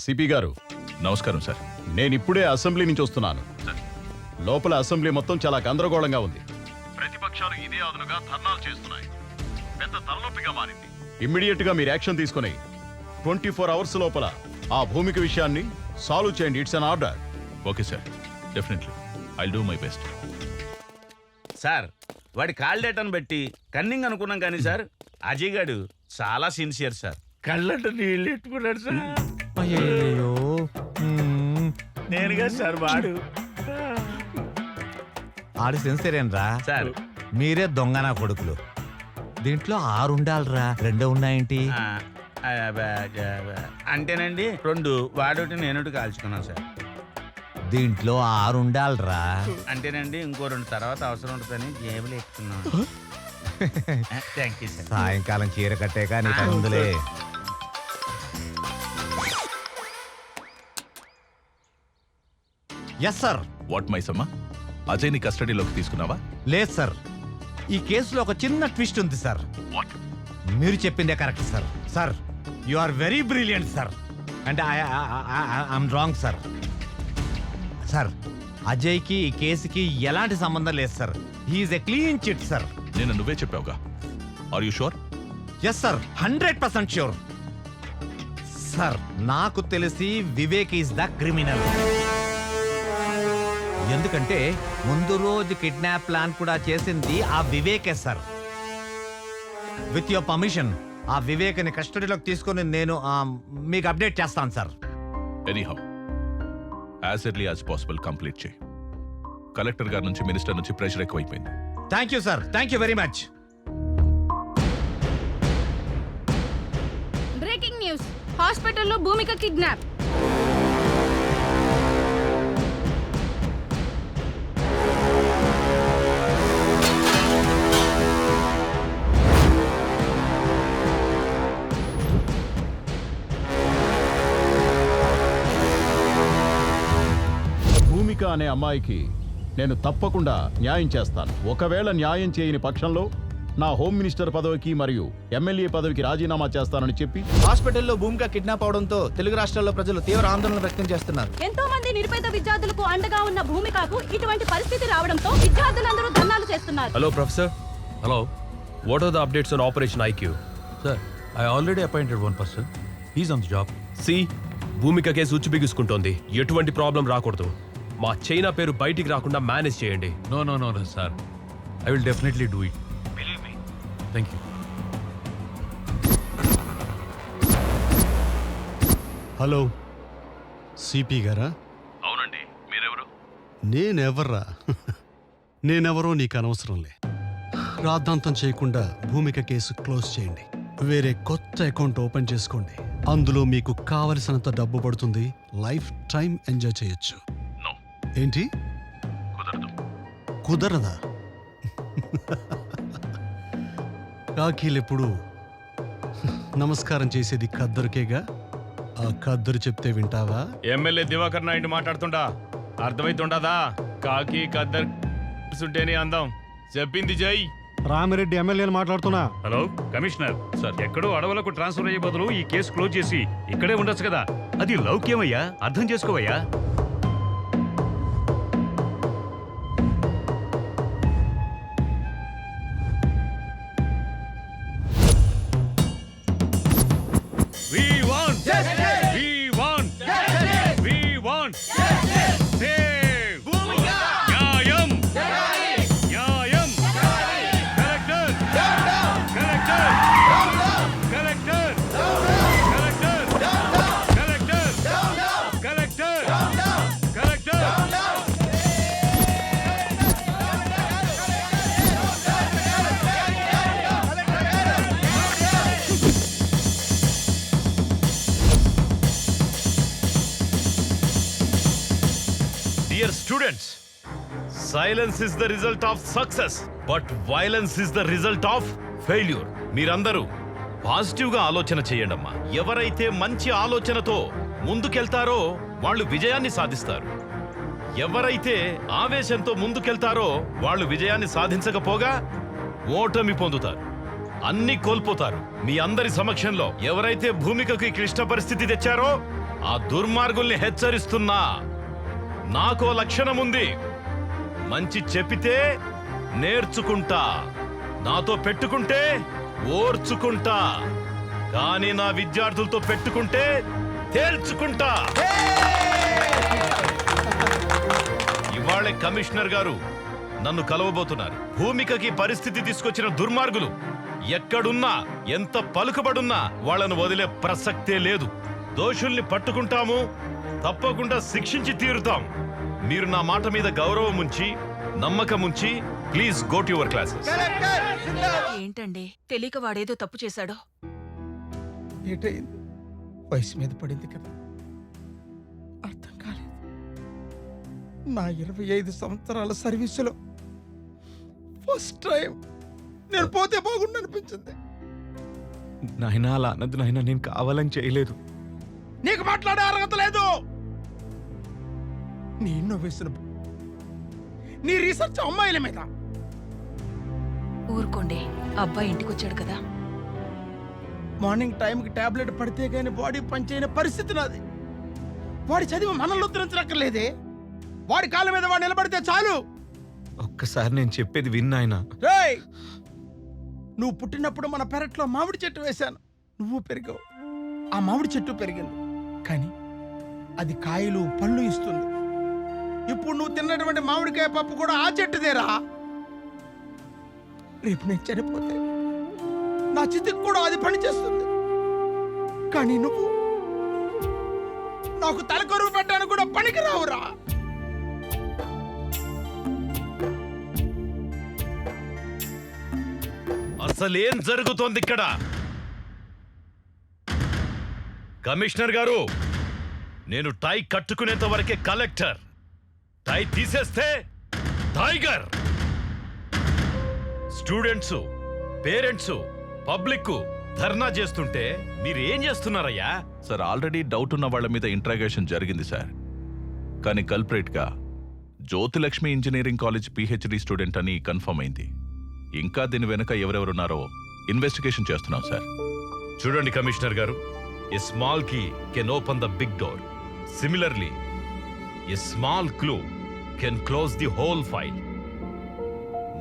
CP గారు నమస్కారం sir. నేను ఇప్పుడే అసెంబ్లీ నుంచి వస్తున్నాను. లోపల అసెంబ్లీ మొత్తం చాలా గందరగోళంగా ఉంది. ప్రతిపక్షాలు ఇదే అదునుగా ధర్నాలు చేస్తున్నాయి. పెద్ద తలనొప్పిగా మారింది. ఇమ్మీడియట్ గా మీరు యాక్షన్ తీసుకుని 24 అవర్స్ లోపల ఆ భూమిక విషయాన్ని సాల్వ్ చేయండి. It's an order. Okay sir, definitely I'll do my best. Sir వాడి కాల్ డేటాను బట్టి కన్నింగ్ అనుకున్నాం కానీ సార్ అజయ్ గారు చాలా సిన్సియర్ సార్. కళ్ళంట నీళ్ళు ఎట్టుకున్నాడు సార్. అయ్యో నేనుగా సార్ వాడు ఆడి సెన్సరేనరా సార్. మీరే దొంగనా కొడుకులు. దీంట్లో 6 ఉండాలిరా, 2 ఉన్నాయేంటి? అంటేనండి 2 వాడోటి నేనోటి కాల్చుకున్నాను సార్. దీంట్లో 6 ఉండాలిరా. అంటేనండి ఇంకో 2 తర్వాత అవసరం ఉంటుందని జేబులు ఎక్కుతున్నాను. Thank you sir. సాయంకాలం చీర కట్టాక నీకు అందులే. Yes sir. What Maisamma, Ajay ని కస్టడీలోకి తీసుకున్నావా? లేదు సార్, ఈ కేసులో ఒక చిన్న ట్విస్ట్ ఉంది సార్. మీరు చెప్పిందే correct sir. Sir you are very brilliant sir. అంటే ఐఎమ్ రాంగ్ సార్. సార్ అజయ్కి ఈ కేసుకి ఎలాంటి సంబంధం లేదు sir. He is a clean chit sir. నేను నువ్వే చెప్పావుగా. Are you sure? Yes sir, 100% sure sir. నాకు తెలిసి వివేక్ ఈస్ ద క్రిమినల్. ఎందుకంటే ముందు రోజు కిడ్నాప్ ప్లాన్ కూడా చేసింది ఆ వివేకే సార్. విత్ యువర్ పర్మిషన్ ఆ వివేక్ని కస్టడీలోకి తీసుకొని నేను మీకు అప్డేట్ చేస్తాను sir. Anyhow as early as possible complete చేయి. కలెక్టర్ గారి నుంచి, మినిస్టర్ నుంచి ప్రెషర్ ఎక్కువైపోయింది. Thank you sir, thank you very much. Breaking news, హాస్పిటల్లో భూమిక కిడ్నాప్. భూమిక అనే అమ్మాయికి నేను తప్పకుండా న్యాయం చేస్తాను. ఒకవేళ న్యాయం చేయని పక్షంలో నా హోమ్ మినిస్టర్ పదవికి మరియు ఎమ్మెల్యే పదవికి రాజీనామా చేస్తానని చెప్పి. హాస్పిటల్లో భూమిక కిడ్నాప్ అవడంతో తెలుగు రాష్ట్రాల్లో ప్రజలు తీవ్ర ఆందోళన వ్యక్తం చేస్తున్నారు. ఎంతో మంది నిరుపేద విద్యార్థులకు అండగా ఉన్న భూమికకు ఇటువంటి పరిస్థితి రావడంతో విద్యార్థులందరూ ధర్నాలు చేస్తున్నారు. Hello, Professor. Hello. What are the updates on Operation IQ? Sir, I already appointed one person. He's on the job. See, Bhumika case ఉచ్చు బిగుసుకుంటోంది. ఎటువంటి ప్రాబ్లం రాకూడదు. మా చైనా పేరు బయటికి రాకుండా మేనేజ్ చేయండి. No, sir. I will definitely do it. Believe me. Thank you. Hello, CP గారా? అవునండి, మీరెవరు? నేనెవర్రా? నేనెవరో నీకు అనవసరంలే. రాద్ధాంతం చేయకుండా భూమిక కేసు క్లోజ్ చేయండి. వేరే కొత్త అకౌంట్ ఓపెన్ చేసుకోండి. అందులో మీకు కావలసినంత డబ్బు పడుతుంది. లైఫ్ టైం ఎంజాయ్ చేయొచ్చు. ఏంటి కుదరదా? కాకీలెప్పుడు నమస్కారం చేసేది ఖద్దరుకేగా. ఆ ఖద్దరు చెప్తే వింటావా? ఎమ్మెల్యే దివాకర్ నాయుడు మాట్లాడుతుండా అర్థమైతుండదా? కాకి ఖద్దర్ ఉంటేనే అందం. చెప్పింది జై. రామిరెడ్డి ఎమ్మెల్యేలు మాట్లాడుతున్నా. హలో కమిషనర్ సార్, ఎక్కడో అడవులకు ట్రాన్స్ఫర్ అయ్యే బదులు ఈ కేసు క్లోజ్ చేసి ఇక్కడే ఉండొచ్చు కదా. అది లౌక్యమయ్యా, అర్థం చేసుకోవయ్యా. Dear students, silence is the result of success, but violence is the result of failure. మీరందరూ పాజిటివ్ గా ఆలోచన చేయండమ్మా. ఎవరైతే మంచి ఆలోచనతో ముందుకెళ్తారో వాళ్ళు విజయాన్ని సాధిస్తారు. ఎవరైతే ఆవేశంతో ముందుకెళ్తారో వాళ్ళు విజయాన్ని సాధించకపోగా ఓటమి పొందుతారు, అన్ని కోల్పోతారు. మీ అందరి సమక్షంలో ఎవరైతే భూమికకి క్లిష్ట పరిస్థితి తెచ్చారో ఆ దుర్మార్గుల్ని హెచ్చరిస్తున్నా. నాకో లక్షణం ఉంది. మంచి చెప్పితే నేర్చుకుంటా, నాతో పెట్టుకుంటే ఓర్చుకుంటా, కానీ నా విద్యార్థులతో పెట్టుకుంటే తేల్చుకుంటా. ఇవాళే కమిషనర్ గారు నన్ను కలవబోతున్నారు. భూమికకి పరిస్థితి తీసుకొచ్చిన దుర్మార్గులు ఎక్కడున్నా, ఎంత పలుకుబడున్నా వాళ్ళను వదిలే ప్రసక్తే లేదు. దోషుల్ని పట్టుకుంటాము, తప్పకుండా శిక్షించి తీరుతాం. మీరు నా మాట మీద గౌరవం ఉంచి, నమ్మకం ఉంచి, please go to your classes. ఏంటండి తెలియక వాడేదో తప్పు చేశాడో. ఏటైంది? వయసు మీద పడింది కదా, అర్థం కాలేదు. నా 25 సంవత్సరాల సర్వీసులో ఫస్ట్ టైం నేను పోతే బాగుండు అనిపించింది. నాయనా అలా అన్నది నాయనా, నేను కావాలని చేయలేదు. నీకు మాట్లాడే అర్హత లేదు. నీ ఇన్నోవేషన్, నీ రీసెర్చ్ అమ్మాయిల మీద. ఊరుకోండి, అబ్బాయి ఇంటికి వచ్చాడు కదా. మార్నింగ్ టైంకి టాబ్లెట్ పడితే గానీ బాడీ పనిచేయని పరిస్థితి నాది. వాడి చదివి మనల్ని ఉద్ధరించక్కర్లేదే. వాడి కాళ్ళ మీద వాడు నిలబడితే చాలు. ఒక్కసారి నేను చెప్పేది విన్నాయనా. రేయ్, నువ్వు పుట్టినప్పుడు మన పెరట్లో మామిడి చెట్టు వేశాను, నువ్వు పెరిగావు, ఆ మామిడి చెట్టు పెరిగింది, కానీ అది కాయలు పళ్ళు ఇస్తుంది. ఇప్పుడు నువ్వు తిన్నటువంటి మామిడికాయ పప్పు కూడా ఆ చెట్టుదేరా. రేపు నేను చనిపోతే నా చితికి కూడా అది పని చేస్తుంది, కానీ నువ్వు నాకు తలకొరువు పెట్టడానికి కూడా పనికి రావురా. అసలేం జరుగుతోంది ఇక్కడ? కమిషనర్ గారు, నేను టై కట్టుకునేంత వరకే కలెక్టర్. టై తీసేస్తే టైగర్. స్టూడెంట్స్, పేరెంట్స్, పబ్లిక్ ధర్నా చేస్తుంటే మీరు ఏం చేస్తున్నారయ్యా? సార్, ఆల్రెడీ డౌట్ ఉన్న వాళ్ళ మీద ఇంట్రాగేషన్ జరిగింది సార్. కానీ కల్ప్రేట్ గా Jyothilakshmi engineering college PhD student అని కన్ఫర్మ్ అయింది. ఇంకా దీని వెనుక ఎవరెవరున్నారో ఇన్వెస్టిగేషన్ చేస్తున్నాం సార్. చూడండి కమిషనర్ గారు, a small key can open the big door. Similarly a small clue can close the whole file.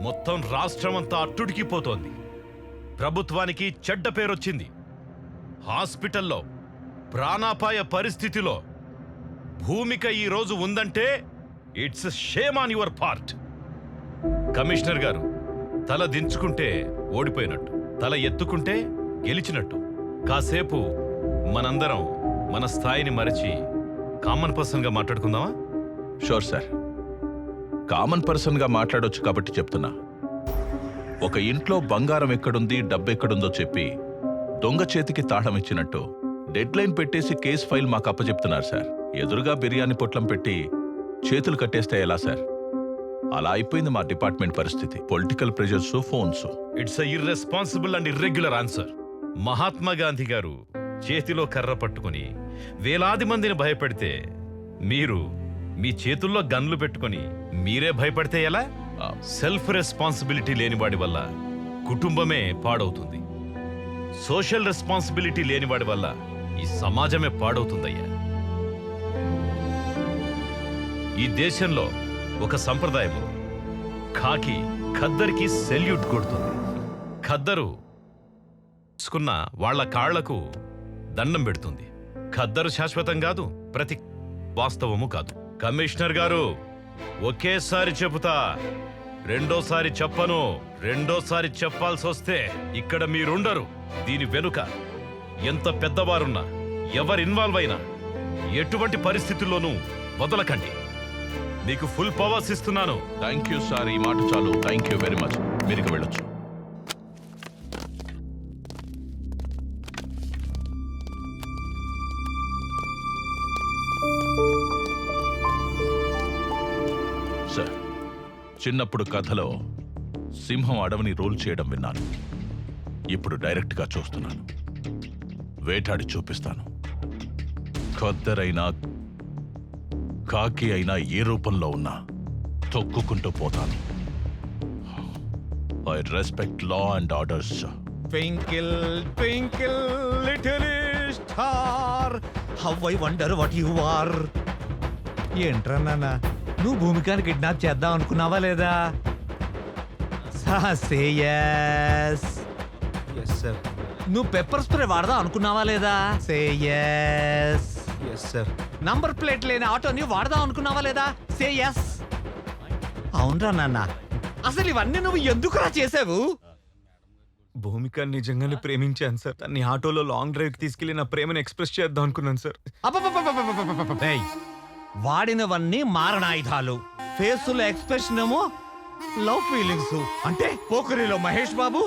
మొత్తం రాష్ట్రం అంతా అట్టుడికిపోతోంది. ప్రభుత్వానికి చెడ్డ పేరొచ్చింది. హాస్పిటల్లో ప్రాణాపాయ పరిస్థితిలో భూమిక ఈ రోజు ఉందంటే it's shame on your part. Commissioner గారు, తల దించుకుంటే ఓడిపోయినట్టు, తల ఎత్తుకుంటే గెలిచినట్టు. కాసేపు మనందరం మన స్థాయిని మరచి కామన్ పర్సన్గా మాట్లాడుకుందామా? Sure sir. కామన్ పర్సన్ గా మాట్లాడొచ్చు కాబట్టి చెప్తున్నా. ఒక ఇంట్లో బంగారం ఎక్కడుంది, డబ్బెక్కడుందో చెప్పి దొంగ చేతికి తాళం ఇచ్చినట్టు డెడ్ లైన్ పెట్టేసి కేసు ఫైల్ మాకు అప్పచెప్తున్నారు సార్. ఎదురుగా బిర్యానీ పొట్లం పెట్టి చేతులు కట్టేస్తే ఎలా సార్? అలా అయిపోయింది మా డిపార్ట్మెంట్ పరిస్థితి. Political pressures, phones. It's irresponsible and irregular answer. Mahatma Gandhi గారు చేతిలో కర్ర పట్టుకుని వేలాది మందిని భయపెడితే మీరు మీ చేతుల్లో గన్లు పెట్టుకుని మీరే భయపడితే ఎలా? సెల్ఫ్ రెస్పాన్సిబిలిటీ లేనివాడి వల్ల కుటుంబమే పాడవుతుంది. సోషల్ రెస్పాన్సిబిలిటీ లేనివాడి వల్ల ఈ సమాజమే పాడవుతుందయ్యా. ఈ దేశంలో ఒక సంప్రదాయం ఉంది. ఖాకి ఖద్దరికి సెల్యూట్ కొడుతుంది. ఖద్దరు తీసుకున్న వాళ్ల కాళ్లకు దండం పెడుతుంది. ఖద్దరు శాశ్వతం కాదు, ప్రతి వాస్తవము కాదు. కమిషనర్ గారు, ఒకేసారి చెబుతా, రెండోసారి చెప్పను. రెండోసారి చెప్పాల్సి వస్తే ఇక్కడ మీరుండరు. దీని వెనుక ఎంత పెద్దవారున్నా, ఎవరు ఇన్వాల్వ్ అయినా ఎటువంటి పరిస్థితుల్లోనూ వదలకండి. మీకు ఫుల్ పవర్స్ ఇస్తున్నాను. Thank you sir. ఈ మాట చాలు. Thank you very much. మీరు వెళ్ళొచ్చు. సార్, చిన్నప్పుడు కథలో సింహం అడవిని రూల్ చేయడం విన్నాను. ఇప్పుడు డైరెక్ట్గా చూస్తున్నాను. వేటాడి చూపిస్తాను. ఖద్దరైనా కాకి అయినా ఏ రూపంలో ఉన్నా తొక్కుకుంటూ పోతాను. I respect law and orders. Twinkle twinkle little star how I wonder what you are. ఏంట్రా నాన్న, నువ్వు భూమికాని కిడ్నాప్ చేద్దాం అనుకున్నావా లేదా? Say yes. Yes sir. నువ్వు పెప్పర్ స్ప్రే వాడదాం అనుకున్నావా లేదా? Say yes. Yes sir. Number plate లేని ఆటోని వాడదాం అనుకున్నావా లేదా? Say yes. అవునరా నాన్న, అసలు ఇవన్నీ నువ్వు ఎందుకురా చేసావు? భూమిక నిజంగానే ప్రేమించాను సార్. తన్ని ఆటోలో లాంగ్ డ్రైవ్ కి తీసుకెళ్లి నా ప్రేమను ఎక్స్ప్రెస్ చేద్దాం అనుకున్నాను సార్. ఏయ్, వాడినవన్నీ మారణాయుధాలు. ఫేసులో ఎక్స్ప్రెషన్ ఏమో లవ్ ఫీలింగ్స్. అంటే పోకరిలో మహేష్ బాబు,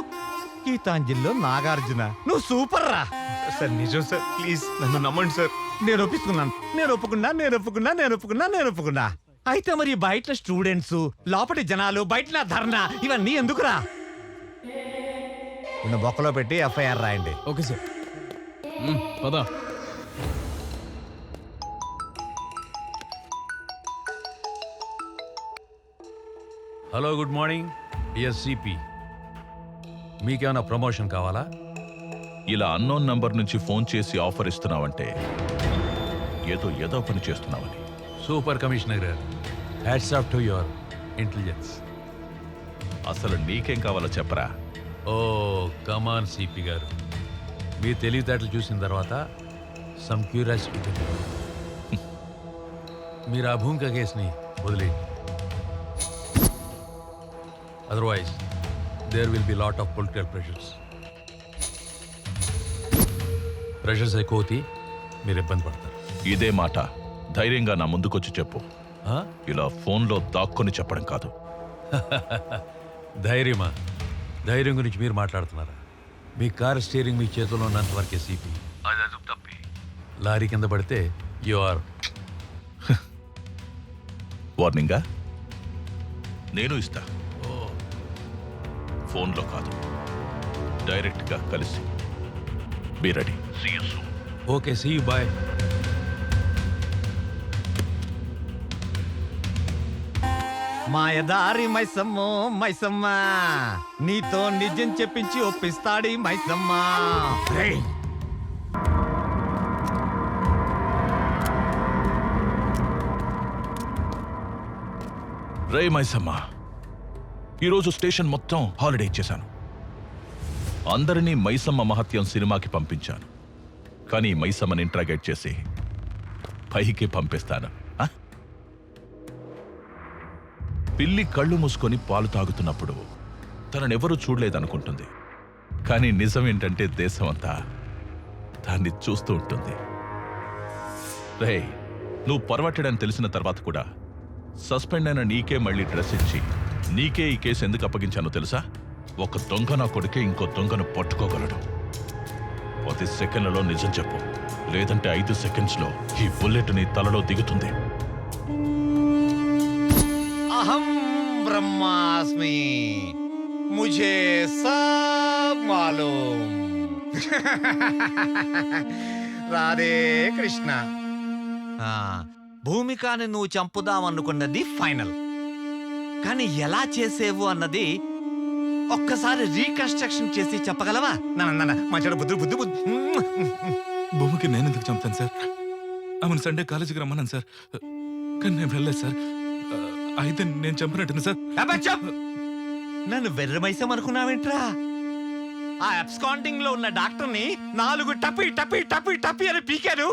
గీతాంజలిలో నాగార్జున. నువ్వు సూపర్ రా. సార్ నిజం సార్, ప్లీజ్ నన్ను నమ్మండి సార్. నేను ఒప్పుకున్నా. అయితే మరి బయట స్టూడెంట్స్, లోపటి జనాలు, బయట ధర్నా, ఇవన్నీ ఎందుకురా? నిన్ను బొక్కలో పెట్టి ఎఫ్ఐఆర్ రాయండి. Okay sir. పదా. Hello, good morning dear CP. మీకేమైనా ప్రమోషన్ కావాలా? ఇలా అన్నోన్ నంబర్ నుంచి ఫోన్ చేసి ఆఫర్ ఇస్తున్నావంటే ఏదో పని చేస్తున్నావని. సూపర్ కమిషనర్ గారు, hats off to your intelligence. అసలు నీకేం కావాలో చెప్పరా. ఓ కమాన్ సిపి గారు, మీ తెలివితేటలు చూసిన తర్వాత సమ్ క్యూరియాసిటీ. మీరు ఆ భూమిక కేసుని వదిలేయండి. Otherwise there will be lot of political pressures ఎక్కువ అవుతాయి, మీరు ఇబ్బంది పడతారు. ఇదే మాట ధైర్యంగా నా ముందుకొచ్చి చెప్పు. ఆ? ఇలా ఫోన్లో దాక్కొని చెప్పడం కాదు. ధైర్యమా? ధైర్యం గురించి మీరు మాట్లాడుతున్నారా? మీ కారు స్టీరింగ్ మీ చేతిలో ఉన్నంత వరకే సిపి. తప్పి లారీ కింద పడితే యు ఆర్. వార్నింగా నేను ఇస్తా. ఫోన్లో కాదు, డైరెక్ట్గా కలిసి. Be ready. Okay, see you, bye. మాయదారి మైసమ్మ, నీతో నిజం చెప్పించి ఒప్పిస్తాడి మైసమ్మ. రేయ్, రే మైసమ్మ, ఈరోజు స్టేషన్ మొత్తం హాలిడే ఇచ్చేశాను. అందరినీ మైసమ్మ మహత్యం సినిమాకి పంపించాను. కానీ మైసమ్మని ఇంట్రాగేట్ చేసి పైకి పంపిస్తాను. ఆ? పిల్లి కళ్ళు మూసుకొని పాలు తాగుతున్నప్పుడు తననెవరూ చూడలేదనుకుంటుంది. కానీ నిజం ఏంటంటే దేశమంతా దాన్ని చూస్తూ ఉంటుంది. రే, నువ్వు పర్వట్టడని తెలిసిన తర్వాత కూడా సస్పెండ్ అయిన నీకే మళ్ళీ డ్రెస్ ఇచ్చి నీకే ఈ కేసు ఎందుకు అప్పగించానో తెలుసా? ఒక దొంగ నా కొడుకే ఇంకో దొంగను పట్టుకోగలడు. 10 సెకండ్లలో నిజం చెప్పు, లేదంటే 5 సెకండ్స్లో ఈ బుల్లెట్ నీ తలలో దిగుతుంది. అహం బ్రహ్మాస్మి, ముझे సబ్ మాలూమ్. రాధే కృష్ణ. భూమికాని నువ్వు చంపుదామనుకున్నది ఫైనల్, కానీ ఎలా చేసేవు అన్నది ఒక్కసారి రీకన్స్ట్రక్షన్ చేసి చెప్పగలవా? మంచి బుద్ధి బుద్ధి బుద్ధి. భూమికి నేను ఎందుకు చంపుతాను సార్? ఆమెను సండే కాలేజీకి రమ్మన్నాను సార్, కానీ నేను వెళ్ళలేదు సార్. అయితే నేను చంపినట్టు సార్. నన్ను వెర్రమైసం అనుకున్నావేంట్రా? ఆ అబ్స్కాండింగ్ లో ఉన్న డాక్టర్ని 4 టపి టపి టపి టపి అని పీకారు,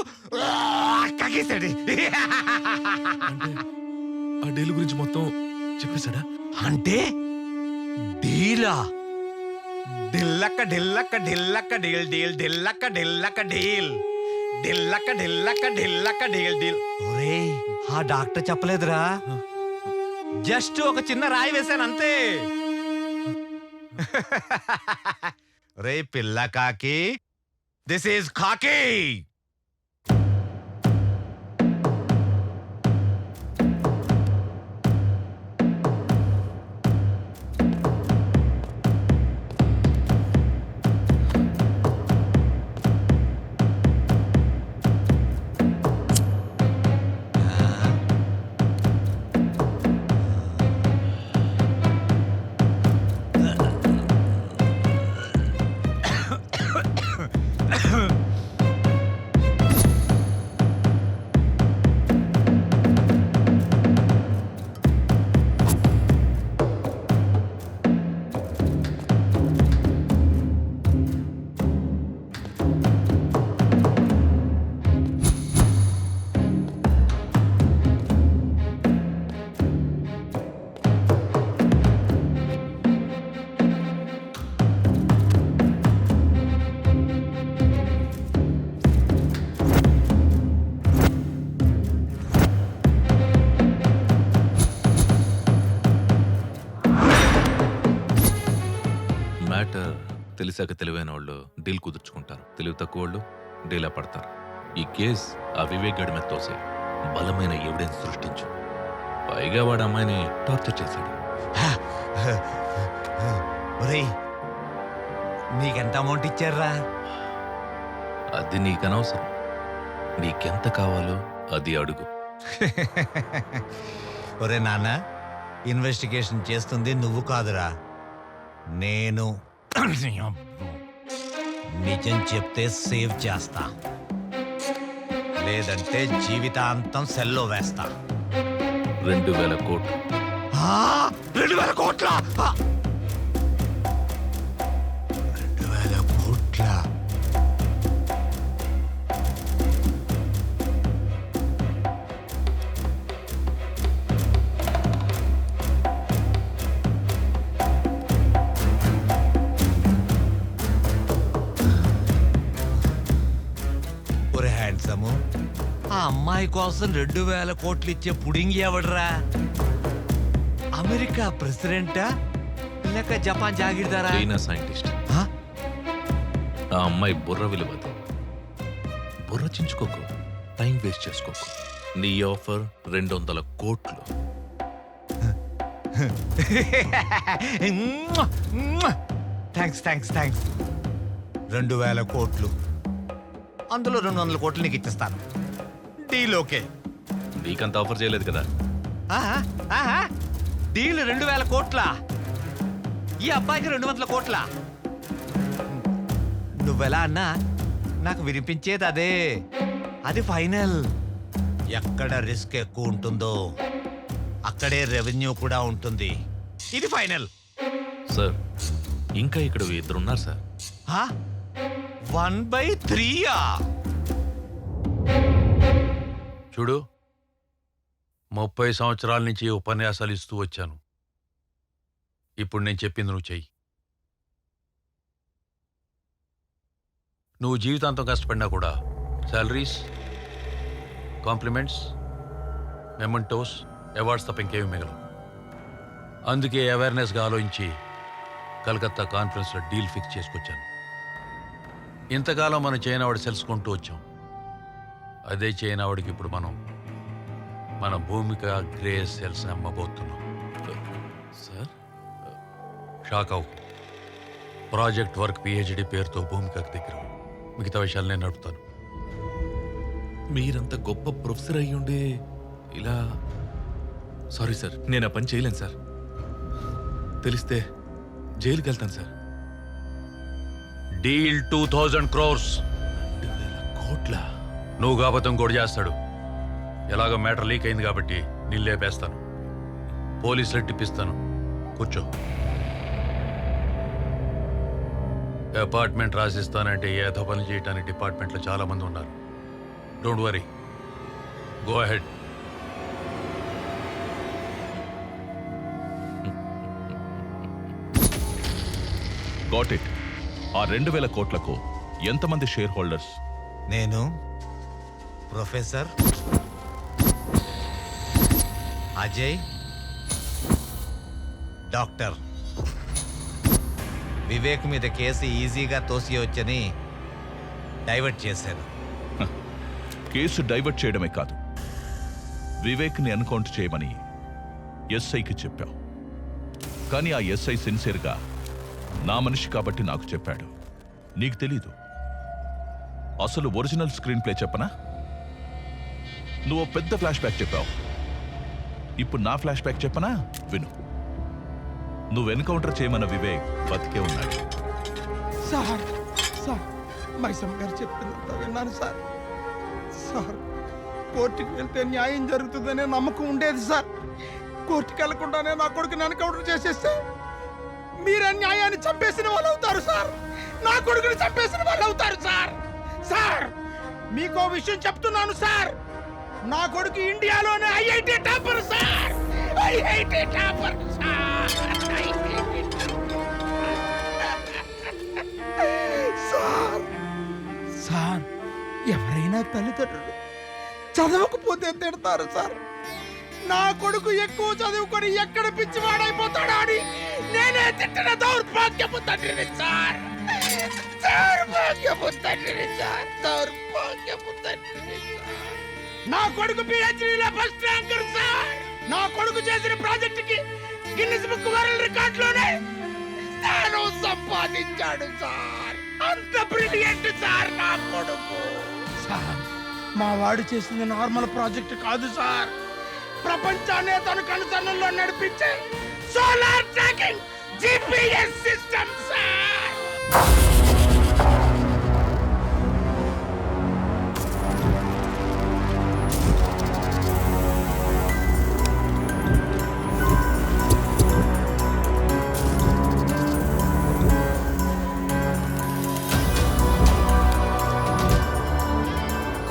కగేశాడు. ఆ డీల్ గురించి మొత్తం చెప్పేశాడా? అంటే డీలా? ఢిల్లక్క ఢిల్లక్క ఢిల్లక్క డీల్ డీల్ ఢిల్లక్క ఢిల్లక్క డీల్ ఢిల్లక్క ఢిల్లక్క ఢిల్లక్క డీల్ డీల్. ఒరేయ్, ఆ డాక్టర్ చెప్పలేదురా, జస్ట్ ఒక చిన్న రాయి వేశాను అంతే. రే పిల్ల కాకి, దిస్ ఈజ్ కాకి. తెలిసాక తెలివైన వాళ్ళు డీల్ కుదుర్చుకుంటారు, తెలివి తక్కువ వాళ్ళు డీలా పడతారు. ఈ కేస్ ఆ వివేక్ గడి మీద తోసే బలమైన ఎవిడెన్స్ సృష్టించు. పైగా వాడు అమ్మాయిని టార్చర్ చేశాడు. ఒరేయ్, నీకెంత అమౌంట్ ఇచ్చారా? అది నీకనవసరం. నీకెంత కావాలో అది అడుగు. ఒరే నాన్న, ఇన్వెస్టిగేషన్ చేస్తుంది నువ్వు కాదురా, నేను. నిజం చెప్తే సేవ్ చేస్తా, లేదంటే జీవితాంతం సెల్లో వేస్తా. 2000 కోట్లు. 2000 కోట్ల? 2000 కోట్ల? ఒరే హ్యాండ్సము, ఆ అమ్మాయి కోసం 2000 కోట్లు ఇచ్చే పుడింగి ఎవడరా? అమెరికా ప్రెసిడెంటా లేక జపాన్ జాగీర్దారా? China scientist. ఆ? ఆ అమ్మాయి బుర్ర విలువదు. బుర్ర చించుకోకు, టైం వేస్ట్ చేసుకోకు. నీ ఆఫర్ 200 కోట్లు. Thanks thanks thanks. 2000 కోట్లు, అందులో 200 కోట్లు నీకు ఇచ్చేస్తాను. Deal okay. నీకంత ఆఫర్ చేయలేదు కదా. డీల్ 2000 కోట్ల, ఈ అబ్బాయికి 200 కోట్ల. నువ్వెలా అన్నా నాకు వినిపించేది అదే. అది ఫైనల్. ఎక్కడ రిస్క్ ఎక్కువ ఉంటుందో అక్కడే రెవెన్యూ కూడా ఉంటుంది. ఇది ఫైనల్. సార్, ఇంకా ఇక్కడ ఇద్దరున్నారు సార్. 1/3. చూడు, 30 సంవత్సరాల నుంచి ఉపన్యాసాలు ఇస్తూ వచ్చాను. ఇప్పుడు నేను చెప్పింది నువ్వు చెయ్యి. నువ్వు జీవితాంతం కష్టపడినా కూడా శాలరీస్, కాంప్లిమెంట్స్, మెమెంటోస్, అవార్డ్స్ తప్ప ఇంకేమీ మిగలవు. అందుకే అవేర్నెస్గా ఆలోచించి కలకత్తా కాన్ఫరెన్స్లో డీల్ ఫిక్స్ చేసుకొచ్చాను. ఇంతకాలం మనం చైనావాడు తెలుసుకుంటూ వచ్చాం. అదే చైనావాడికి ఇప్పుడు మన భూమిక గ్రే సెల్స్ అమ్మబోతున్నాం. సార్, షాక్ అవు. ప్రాజెక్ట్ వర్క్ పిహెచ్డి పేరుతో భూమికకు దగ్గర. మిగతా విషయాలు నేను నడుపుతాను. మీరంత గొప్ప ప్రొఫెసర్ అయ్యుండే ఇలా... సారీ సార్, నేను ఆ పని చేయలేను సార్. తెలిస్తే జైలుకి వెళ్తాను సార్. Deal 2000 crores. 2000 కోట్ల? నువ్వు కాకపోతే ఇంకోటి చేస్తాడు. ఎలాగో మ్యాటర్ లీక్ అయింది కాబట్టి నేను లేపేస్తాను. పోలీసులు టిప్పిస్తాను. కూర్చో. అపార్ట్మెంట్ రాసిస్తానంటే ఏదో పని చేయడానికి డిపార్ట్మెంట్లో చాలా మంది ఉన్నారు. Don't worry, go ahead. Got it. ఆ 2000 కోట్లకు ఎంతమంది షేర్ హోల్డర్స్? నేను, ప్రొఫెసర్, అజయ్, డాక్టర్. వివేక్ మీద కేసు ఈజీగా తోసియవచ్చని డైవర్ట్ చేశాను. కేసు డైవర్ట్ చేయడమే కాదు, వివేక్ని ఎన్కౌంటర్ చేయమని ఎస్ఐకి చెప్పావు. కానీ ఆ ఎస్ఐ సిన్సియర్గా నా మనిషి కాబట్టి నాకు చెప్పాడు. నీకు తెలీదు. అసలు ఒరిజినల్ స్క్రీన్ ప్లే చెప్పనా? నువ్వు పెద్ద ఫ్లాష్ బ్యాక్ చెప్పావు. ఇప్పుడు నా ఫ్లాష్ బ్యాక్ చెప్పనా? విను. నువ్వు ఎన్కౌంటర్ చేయమన్న వివేక్ బతికే ఉన్నాడు. సార్, సార్, మైసమ్మ గారు చెప్పిందంతా విన్నాను సార్. సార్, కోర్టుకి వెళ్తే న్యాయం జరుగుతుందనే నమ్మకం ఉండేది సార్. కోర్టుకి వెళ్లకుండానే నా కొడుకుని ఎన్కౌంటర్ చేసేస్తే మీరే న్యాయాన్ని చంపేసిన వాళ్ళు అవుతారు సార్. నా కొడుకుని చంపేసిన వాళ్ళు అవుతారు సార్. సార్, మీకో విషయం చెప్తున్నాను సార్. నా కొడుకు ఇండియాలోనే IIT topper sir. IIT topper sir. Sir, sir, ఎవరైనా తల్లిదండ్రులు చదవకపోతే తిడతారు సార్. నా కొడుకు ఎక్కువ చదువుకొని ఎక్కడ పిచ్చివాడైపోతాడా అని నేనే తిట్టిన దౌర్భాగ్యపు తండ్రిని సార్. దౌర్భాగ్యపు తండ్రిని సార్, దౌర్భాగ్యపు తండ్రిని సార్. నా కొడుకు పిహెచ్డీలో ఫస్ట్ ర్యాంకర్ సార్. నా కొడుకు చేసిన ప్రాజెక్టుకి గిన్నిస్ బుక్ వరల్డ్ రికార్డులోనే స్థానం సంపాదించాడు సార్. అంత బ్రిలియంట్ సార్ నా కొడుకు. సార్, మా వాడు చేసింది నార్మల్ ప్రాజెక్ట్ కాదు సార్. ప్రపంచాన్ని తన కనుసన్నల్లో నడిపించే solar tracking GPS system sir.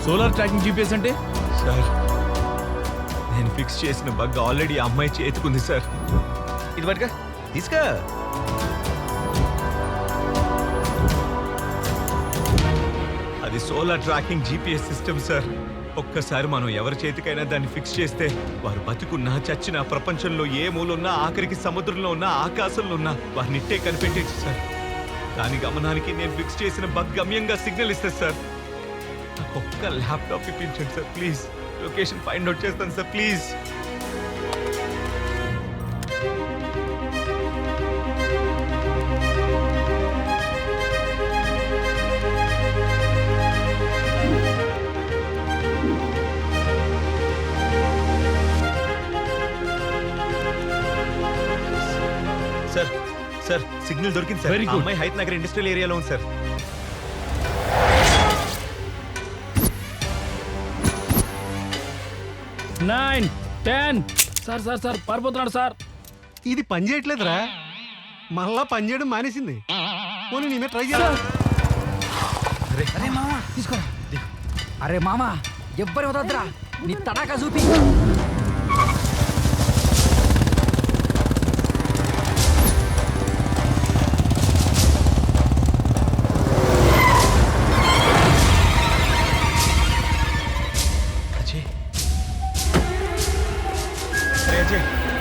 Solar tracking GPS అంటే సార్, నేను ఫిక్స్ చేసిన బగ్ ఆల్రెడీ ఆ అమ్మాయి చేతుకుంది సార్. ఇది పట్టుగా తీసుకా. అది solar tracking GPS system sir. ఒక్కసారి మనం ఎవరి చేతికైనా దాన్ని ఫిక్స్ చేస్తే వారు బతుకున్నా చచ్చినా ప్రపంచంలో ఏ మూలున్నా ఆఖరికి సముద్రంలో ఉన్నా ఆకాశంలో ఉన్నా వారిని ఇట్టే కనిపెట్టేచ్చు సార్. దాని గమనానికి నేను ఫిక్స్ చేసిన బగ్ గమ్యంగా సిగ్నల్ ఇస్తుంది సార్. నాకు ఒక్క ల్యాప్టాప్ ఇప్పించండి sir please. Location find out చేస్తాను sir please. Sir sir signal దొరికింది సార్. ఆ అమ్మాయి హైత్ నగర్ ఇండస్ట్రియల్ ఏరియాలో ఉంది సార్. Sir పారిపోతున్నాడు sir. ఇది పని చేయట్లేదురా, మళ్ళా పని చేయడం మానేసింది. పోనీ నేనే ట్రై చేయాలి. అరే మామా తీసుకోరా. అరే మామా ఎవ్వరు వదద్రా, నీ తడాకా చూపి.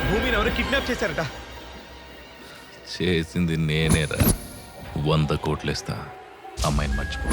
భూమిని ఎవరు కిడ్నాప్ చేశారట. చేసింది నేనేరా. 100 కోట్లేస్తా, అమ్మాయిని మర్చిపో.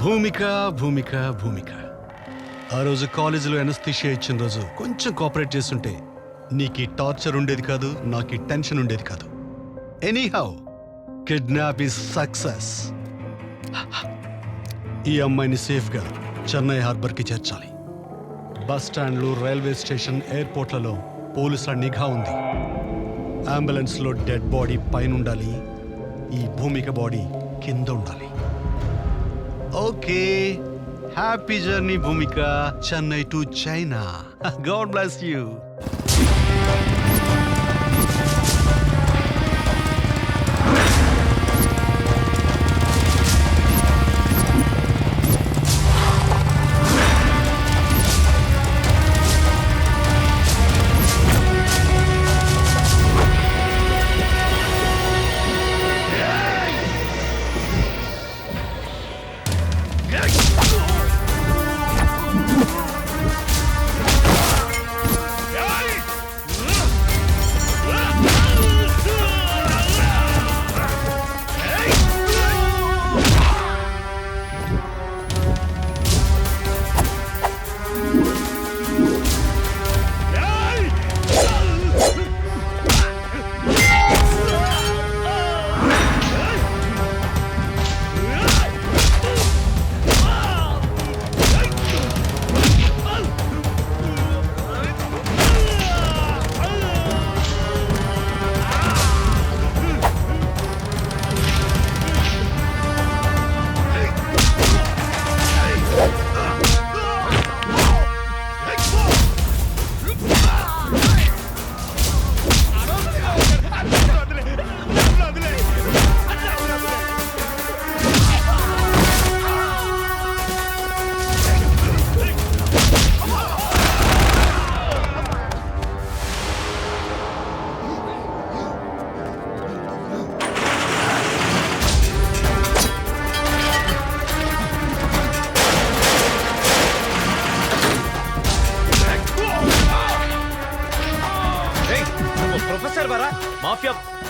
భూమిక భూమిక భూమిక, ఆ రోజు కాలేజీలో ఎనస్థీషియా ఇచ్చిన రోజు కొంచెం కోఆపరేట్ చేస్తుంటే నీకు ఈ టార్చర్ ఉండేది కాదు, నాకు ఈ టెన్షన్ ఉండేది కాదు. Anyhow kidnap is success. ఈ అమ్మాయిని సేఫ్గా చెన్నై హార్బర్కి చేర్చాలి. బస్ స్టాండ్లు, రైల్వే స్టేషన్, ఎయిర్పోర్ట్లలో పోలీసుల నిఘా ఉంది. అంబులెన్స్లో డెడ్ బాడీ పైన ఉండాలి, ఈ భూమిక బాడీ కింద ఉండాలి. Okay, happy journey Bhumika, Chennai to China. God bless you.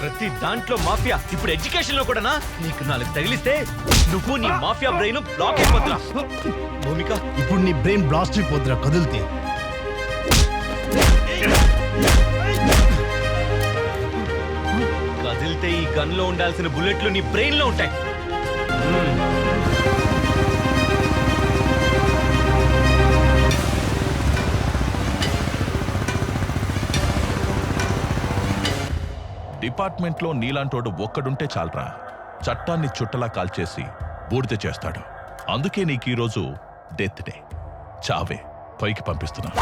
ప్రతి దాంట్లో మాఫియా. ఇప్పుడు ఎడ్యుకేషన్ లో కూడానా? నీకు 4 తగిలిస్తే నువ్వు నీ మాఫియా బ్రెయిన్ బ్లాక్ అయిపోతున్నా. భూమిక, ఇప్పుడు నీ బ్రెయిన్ బ్లాస్ట్ అయిపోద్దురా కదిలితే. కదిలితే ఈ గన్ లో ఉండాల్సిన బుల్లెట్లు నీ బ్రెయిన్ లో ఉంటాయి. డిపార్ట్మెంట్లో నీలాంటోడు ఒక్కడుంటే చాలరా, చట్టాన్ని చుట్టలా కాల్చేసి బూడిద చేస్తాడు. అందుకే నీకు ఈరోజు డెత్ డే. చావే పైకి పంపిస్తున్నా.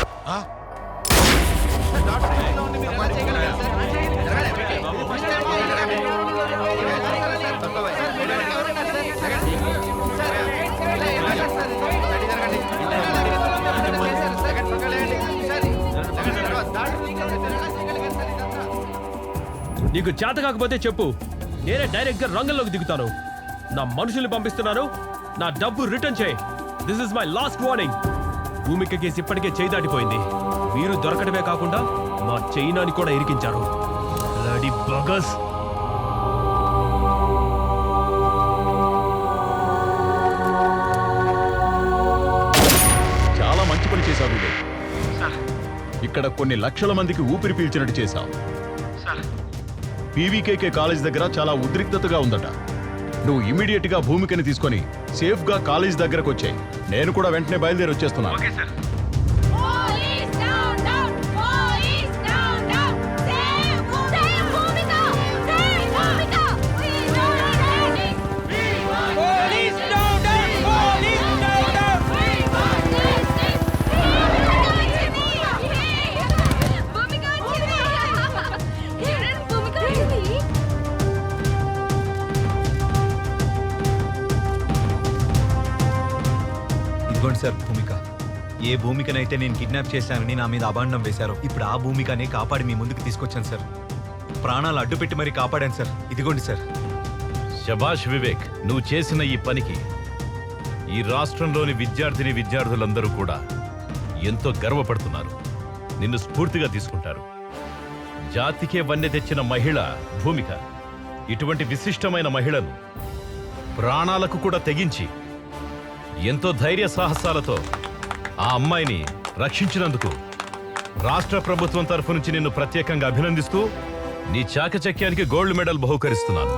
నీకు చేత కాకపోతే చెప్పు, నేనే డైరెక్ట్ గా రంగంలోకి దిగుతాను. నా మనుషుల్ని పంపిస్తున్నాను, నా డబ్బు రిటర్న్ చేయి. This is my last warning. Bhumika case ఇప్పటికే చేయి దాటిపోయింది. మీరు దొరకడమే కాకుండా మా చైనాని కూడా ఇరికించారు. బ్లడీ బగస్. చాలా మంచి పని చేశావు వివేక్. ఇక్కడ కొన్ని లక్షల మందికి ఊపిరి పీల్చినట్టు చేశావు. పీవీకేకే కాలేజ్ దగ్గర చాలా ఉద్రిక్తతగా ఉందట. నువ్వు ఇమీడియట్ గా భూమికని తీసుకొని సేఫ్ గా కాలేజ్ దగ్గరకు వచ్చాయి. నేను కూడా వెంటనే బయలుదేరి వచ్చేస్తున్నాను. ఇదిగోండి సార్ భూమిక. ఏ భూమికనైతే నేను కిడ్నాప్ చేశానని నా మీద అభాండం వేశారో ఇప్పుడు ఆ భూమికనే కాపాడి మీ ముందుకు తీసుకొచ్చాను సార్. ప్రాణాలు అడ్డుపెట్టి మరీ కాపాడాను సార్. ఇదిగోండి సార్. శభాష్ వివేక్, నువ్వు చేసిన ఈ పనికి ఈ రాష్ట్రంలోని విద్యార్థులందరూ కూడా ఎంతో గర్వపడుతున్నారు. నిన్ను స్ఫూర్తిగా తీసుకుంటారు. జాతికే వన్నె తెచ్చిన మహిళ భూమిక. ఇటువంటి విశిష్టమైన మహిళను ప్రాణాలకు కూడా తెగించి ఎంతో ధైర్య సాహసాలతో ఆ అమ్మాయిని రక్షించినందుకు రాష్ట్ర ప్రభుత్వం తరఫు నుంచి నిన్ను ప్రత్యేకంగా అభినందిస్తూ నీ చాకచక్యానికి గోల్డ్ మెడల్ బహుకరిస్తున్నాను.